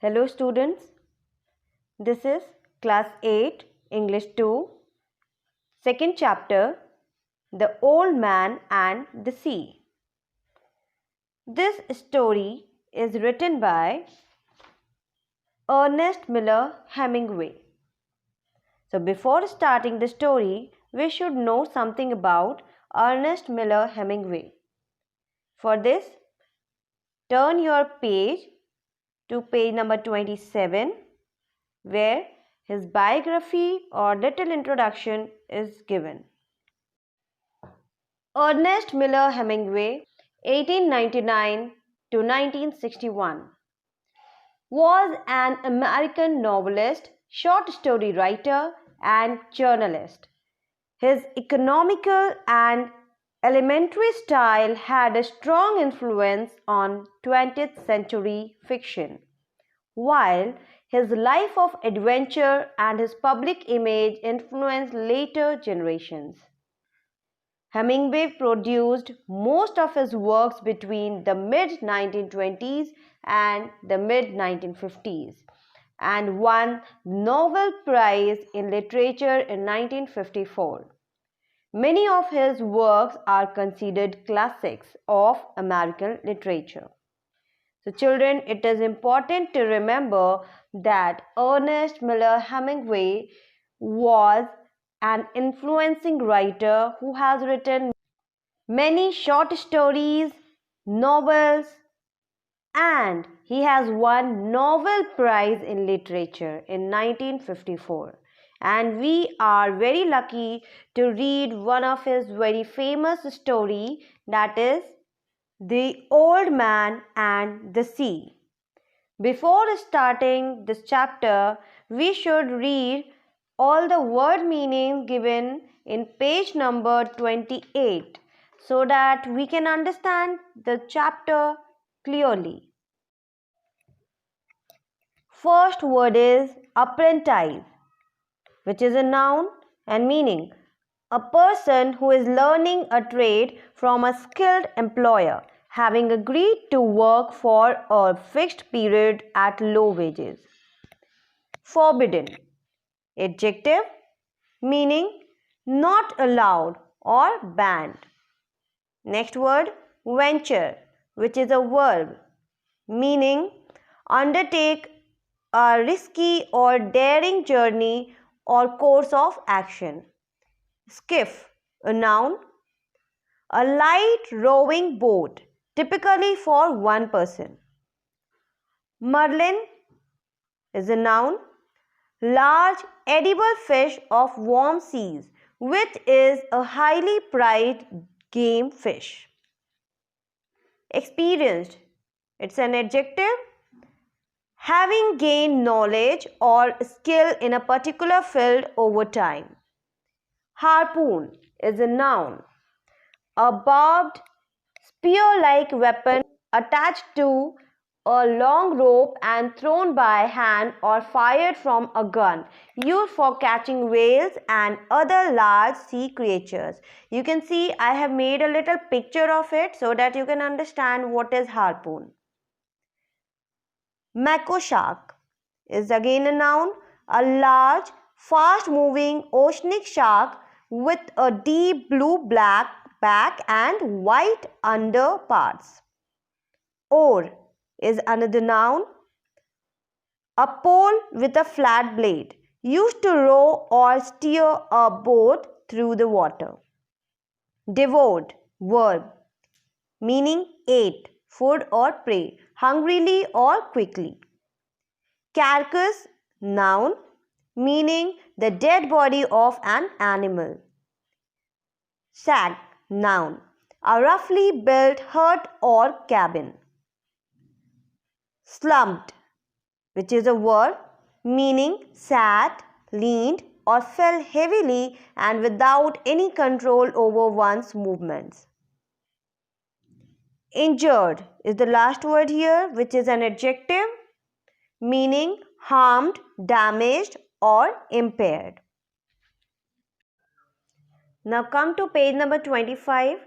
Hello students, this is class 8 English 2, second chapter, The Old Man and the Sea. This story is written by Ernest Hemingway. So before starting the story, we should know something about Ernest Hemingway. For this, turn your page to page number 27, where his biography or little introduction is given. Ernest Hemingway, 1899 to 1961, was an American novelist, short story writer, and journalist. His economical and elementary style had a strong influence on 20th century fiction, while his life of adventure and his public image influenced later generations. Hemingway produced most of his works between the mid-1920s and the mid-1950s and won Nobel Prize in Literature in 1954. Many of his works are considered classics of American literature. So children, it is important to remember that Ernest Hemingway was an influencing writer who has written many short stories, novels, and he has won Nobel Prize in Literature in 1954. And we are very lucky to read one of his very famous story, that is The Old Man and the Sea. Before starting this chapter, we should read all the word meanings given in page number 28 so that we can understand the chapter clearly. First word is apprentice, which is a noun and meaning a person who is learning a trade from a skilled employer, having agreed to work for a fixed period at low wages. Forbidden, adjective, meaning not allowed or banned. Next word, venture, which is a verb, meaning undertake a risky or daring journey or course of action. Skiff, a noun, a light rowing boat, typically for one person. Marlin is a noun, large edible fish of warm seas, which is a highly prized game fish. Experienced, it's an adjective, having gained knowledge or skill in a particular field over time. Harpoon is a noun, a barbed spear-like weapon attached to a long rope and thrown by hand or fired from a gun, used for catching whales and other large sea creatures. You can see I have made a little picture of it so that you can understand what is harpoon. Mako shark is again a noun, a large, fast-moving oceanic shark with a deep blue-black back and white underparts. Oar is another noun, a pole with a flat blade, used to row or steer a boat through the water. Devoured, verb, meaning ate, food or prey, hungrily or quickly. Carcass, noun, meaning the dead body of an animal. Shack, noun, a roughly built hut or cabin. Slumped, which is a word meaning sat, leaned or fell heavily and without any control over one's movements. Injured is the last word here, which is an adjective meaning harmed, damaged or impaired. Now come to page number 25.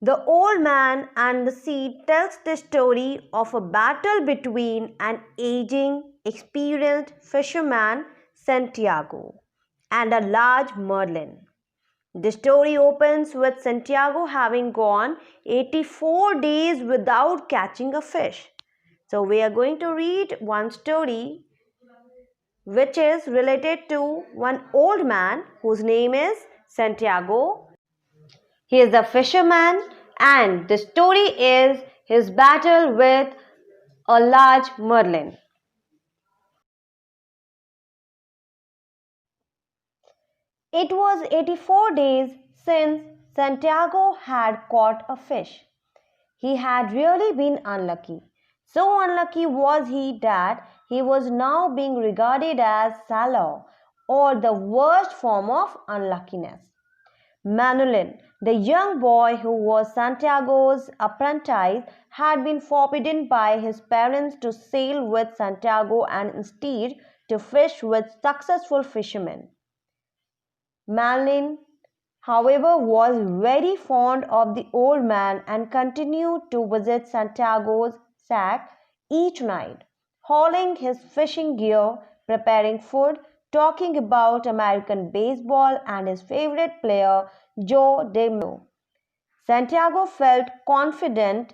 The Old Man and the Sea tells the story of a battle between an aging, experienced fisherman, Santiago, and a large merlin. The story opens with Santiago having gone 84 days without catching a fish. So, we are going to read one story which is related to one old man whose name is Santiago. He is a fisherman, and the story is his battle with a large merlin. It was 84 days since Santiago had caught a fish. He had really been unlucky. So unlucky was he that he was now being regarded as sallow, or the worst form of unluckiness. Manolin, the young boy who was Santiago's apprentice, had been forbidden by his parents to sail with Santiago and instead to fish with successful fishermen. Manolin, however, was very fond of the old man and continued to visit Santiago's shack each night, hauling his fishing gear, preparing food, talking about American baseball and his favorite player, Joe DeMaio. Santiago felt confident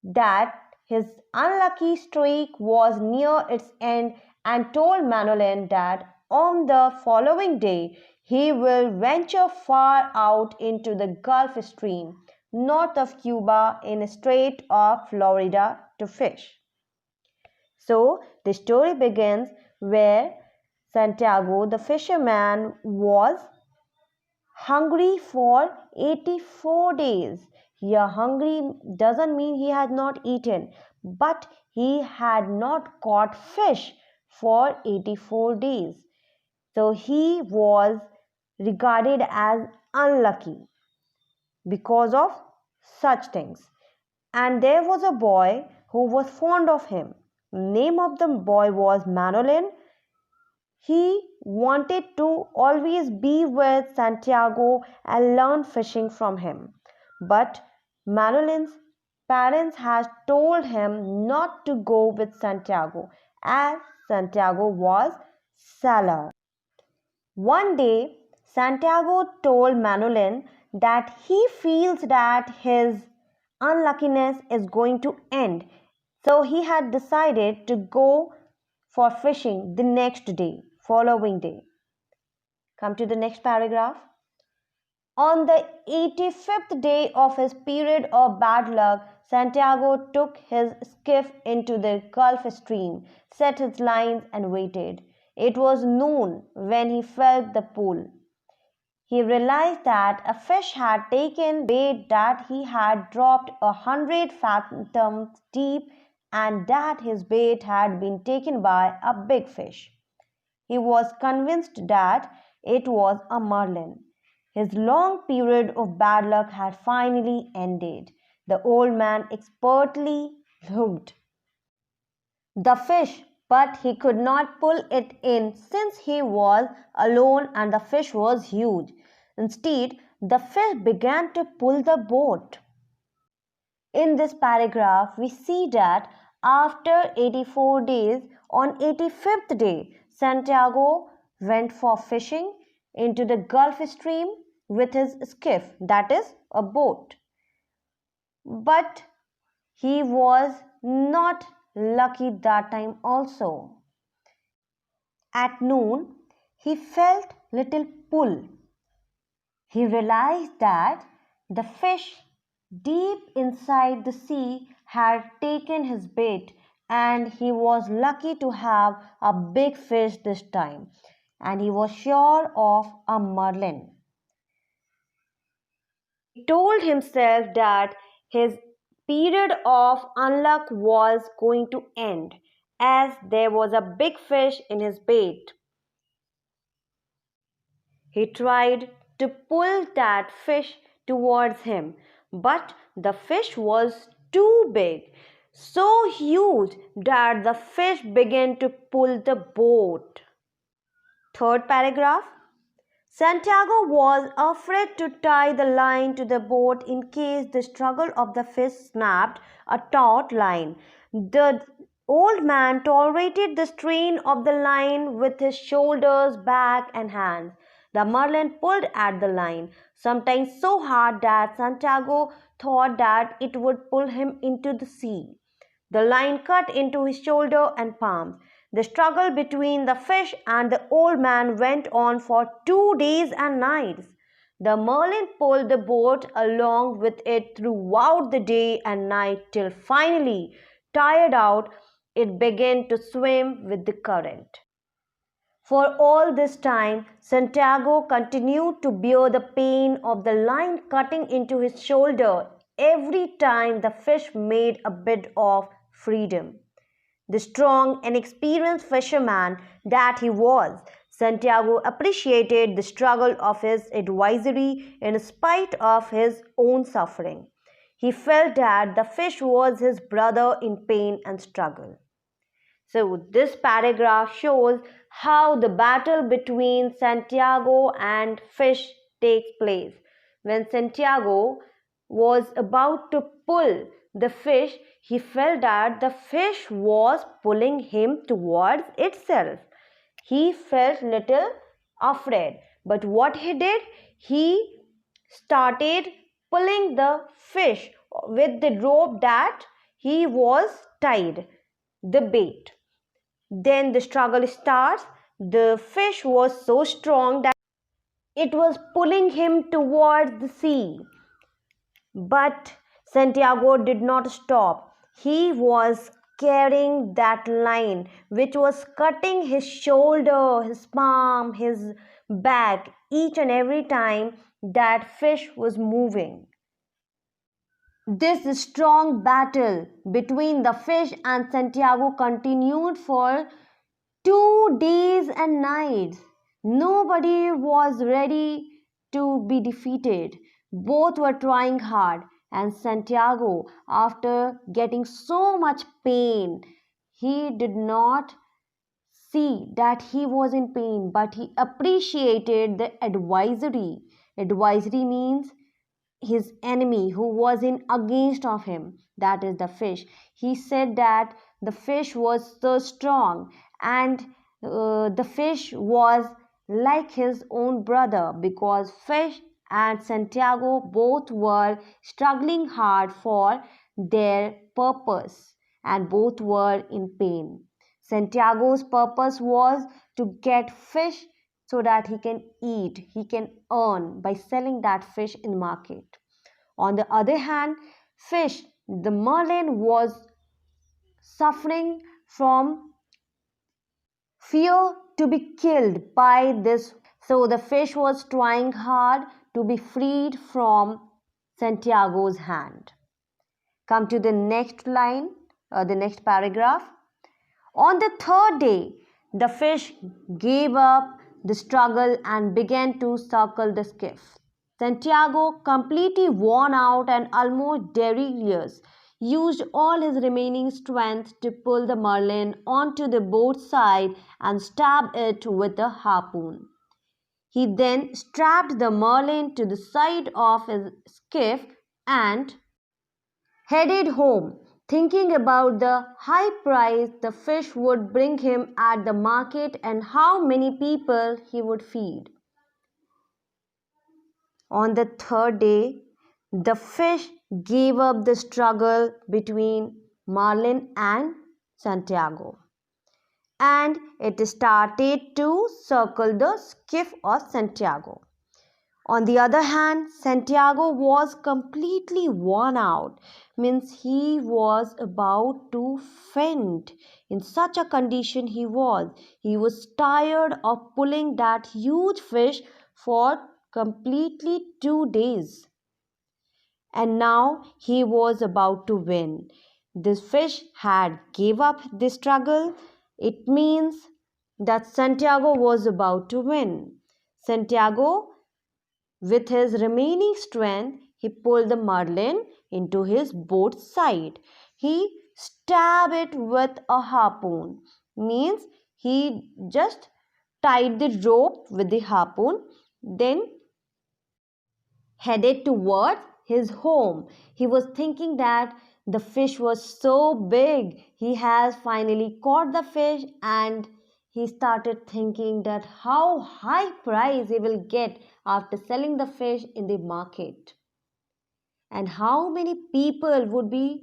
that his unlucky streak was near its end and told Manolin that on the following day he will venture far out into the Gulf Stream, north of Cuba in the Strait of Florida to fish. So the story begins where Santiago the fisherman was hungry for 84 days. Here, hungry doesn't mean he had not eaten, but he had not caught fish for 84 days. So he was regarded as unlucky because of such things. And there was a boy who was fond of him. Name of the boy was Manolin. He wanted to always be with Santiago and learn fishing from him. But Manolin's parents had told him not to go with Santiago as Santiago was sailor. One day, Santiago told Manolin that he feels that his unluckiness is going to end. So he had decided to go for fishing the next day, following day. Come to the next paragraph. On the 85th day of his period of bad luck, Santiago took his skiff into the Gulf Stream, set his lines, and waited. It was noon when he felt the pull. He realized that a fish had taken bait that he had dropped 100 fathoms deep and that his bait had been taken by a big fish. He was convinced that it was a marlin. His long period of bad luck had finally ended. The old man expertly hooked the fish, but he could not pull it in since he was alone and the fish was huge. Instead, the fish began to pull the boat. In this paragraph, we see that after 84 days, on 85th day, Santiago went for fishing into the Gulf Stream with his skiff, that is, a boat. But he was not lucky that time also. At noon, he felt little pull. He realized that the fish deep inside the sea had taken his bait and he was lucky to have a big fish this time and he was sure of a marlin. He told himself that his period of unluck was going to end as there was a big fish in his bait. He tried to pull that fish towards him, but the fish was too big, so huge that the fish began to pull the boat. Third paragraph. Santiago was afraid to tie the line to the boat in case the struggle of the fish snapped a taut line. The old man tolerated the strain of the line with his shoulders, back, and hands. The merlin pulled at the line, sometimes so hard that Santiago thought that it would pull him into the sea. The line cut into his shoulder and palms. The struggle between the fish and the old man went on for 2 days and nights. The merlin pulled the boat along with it throughout the day and night till finally, tired out, it began to swim with the current. For all this time, Santiago continued to bear the pain of the line cutting into his shoulder every time the fish made a bit of freedom. The strong and experienced fisherman that he was, Santiago appreciated the struggle of his adversary in spite of his own suffering. He felt that the fish was his brother in pain and struggle. So, this paragraph shows how the battle between Santiago and fish takes place. When Santiago was about to pull the fish, he felt that the fish was pulling him towards itself. He felt little afraid, but what he did, he started pulling the fish with the rope that he was tied, the bait. Then the struggle starts. The fish was so strong that it was pulling him towards the sea. But Santiago did not stop. He was carrying that line which was cutting his shoulder, his palm, his back each and every time that fish was moving. This strong battle between the fish and Santiago continued for 2 days and nights. Nobody was ready to be defeated. Both were trying hard, and Santiago, after getting so much pain, he did not see that he was in pain, but he appreciated the advisory. Advisory means his enemy who was in against of him, that is the fish. He said that the fish was so strong, and the fish was like his own brother, because fish and Santiago both were struggling hard for their purpose, and both were in pain. Santiago's purpose was to get fish so that he can eat, he can earn by selling that fish in market. On the other hand, fish, the merlin was suffering from fear to be killed by this. So the fish was trying hard to be freed from Santiago's hand. Come to the next line, the next paragraph. On the third day, the fish gave up the struggle and began to circle the skiff. Santiago, completely worn out and almost delirious, used all his remaining strength to pull the merlin onto the boat's side and stab it with a harpoon. He then strapped the merlin to the side of his skiff and headed home, thinking about the high price the fish would bring him at the market and how many people he would feed. On the third day, the fish gave up the struggle between Marlin and Santiago, and it started to circle the skiff of Santiago. On the other hand, Santiago was completely worn out, means he was about to faint. In such a condition he was. He was tired of pulling that huge fish for completely 2 days. And now he was about to win. This fish had gave up the struggle. It means that Santiago was about to win. Santiago, with his remaining strength, he pulled the merlin into his boat's side. He stabbed it with a harpoon. Means he just tied the rope with the harpoon. then headed towards his home. He was thinking that the fish was so big. He has finally caught the fish, and he started thinking that how high price he will get after selling the fish in the market, and how many people would be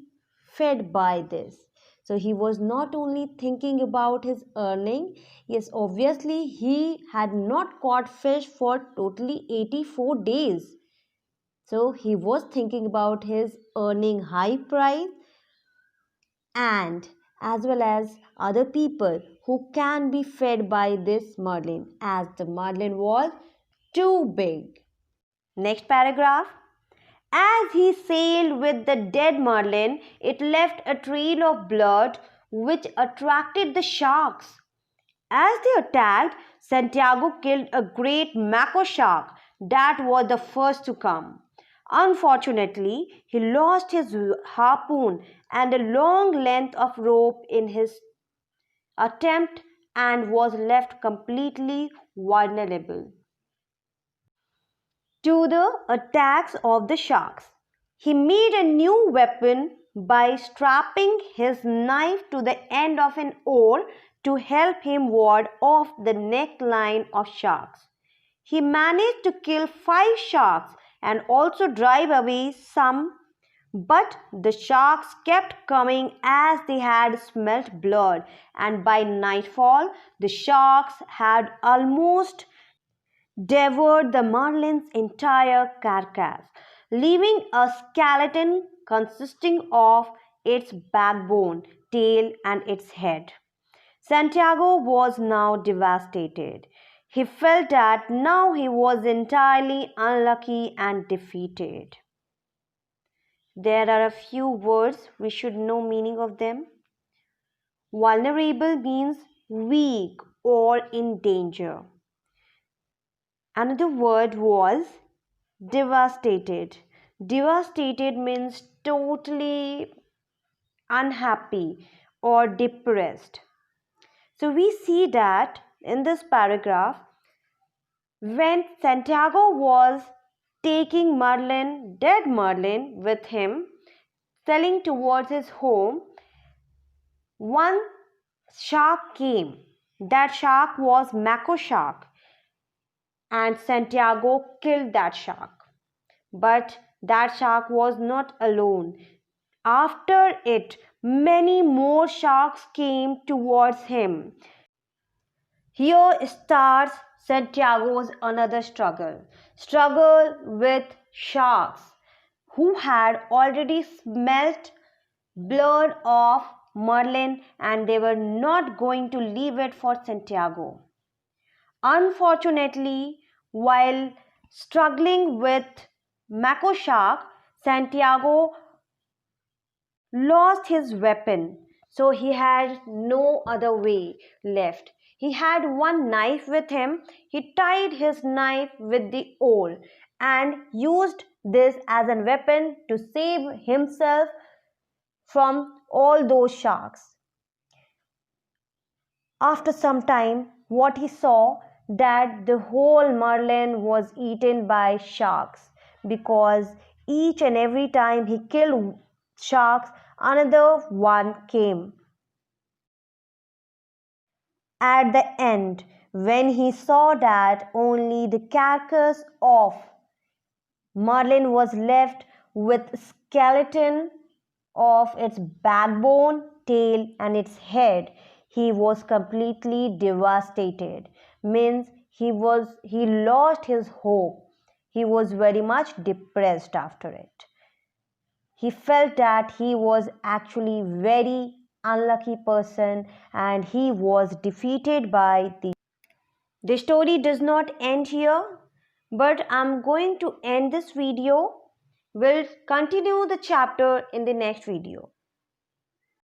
fed by this. So he was not only thinking about his earning, yes, obviously he had not caught fish for totally 84 days. So he was thinking about his earning high price, and as well as other people who can be fed by this marlin, as the marlin was too big. Next paragraph. As he sailed with the dead marlin, it left a trail of blood which attracted the sharks. As they attacked, Santiago killed a great mako shark that was the first to come. Unfortunately, he lost his harpoon and a long length of rope in his attempt and was left completely vulnerable to the attacks of the sharks. He made a new weapon by strapping his knife to the end of an oar to help him ward off the neckline of sharks. He managed to kill 5 sharks and also drive away some, but the sharks kept coming as they had smelt blood, and by nightfall the sharks had almost devoured the marlin's entire carcass, leaving a skeleton consisting of its backbone, tail, and its head. Santiago was now devastated. He felt that now he was entirely unlucky and defeated. There are a few words we should know meaning of them. Vulnerable means weak or in danger. Another word was devastated. Devastated means totally unhappy or depressed. So we see that in this paragraph, when Santiago was taking Merlin, dead Merlin, with him, sailing towards his home, one shark came. That shark was Mako shark, and Santiago killed that shark. But that shark was not alone. After it, many more sharks came towards him. Here starts Santiago's another struggle with sharks who had already smelt blood of Merlin, and they were not going to leave it for Santiago. Unfortunately, while struggling with Mako shark, Santiago lost his weapon, so he had no other way left. He had one knife with him. He tied his knife with the oar and used this as a weapon to save himself from all those sharks. After some time, what he saw that the whole marlin was eaten by sharks, because each and every time he killed sharks, another one came. At the end, when he saw that only the carcass of marlin was left with skeleton of its backbone, tail, and its head, he was completely devastated. Means he lost his hope. He was very much depressed after it. He felt that he was actually very unlucky person and he was defeated by the story does not end here, but I'm going to end this video. We'll continue the chapter in the next video.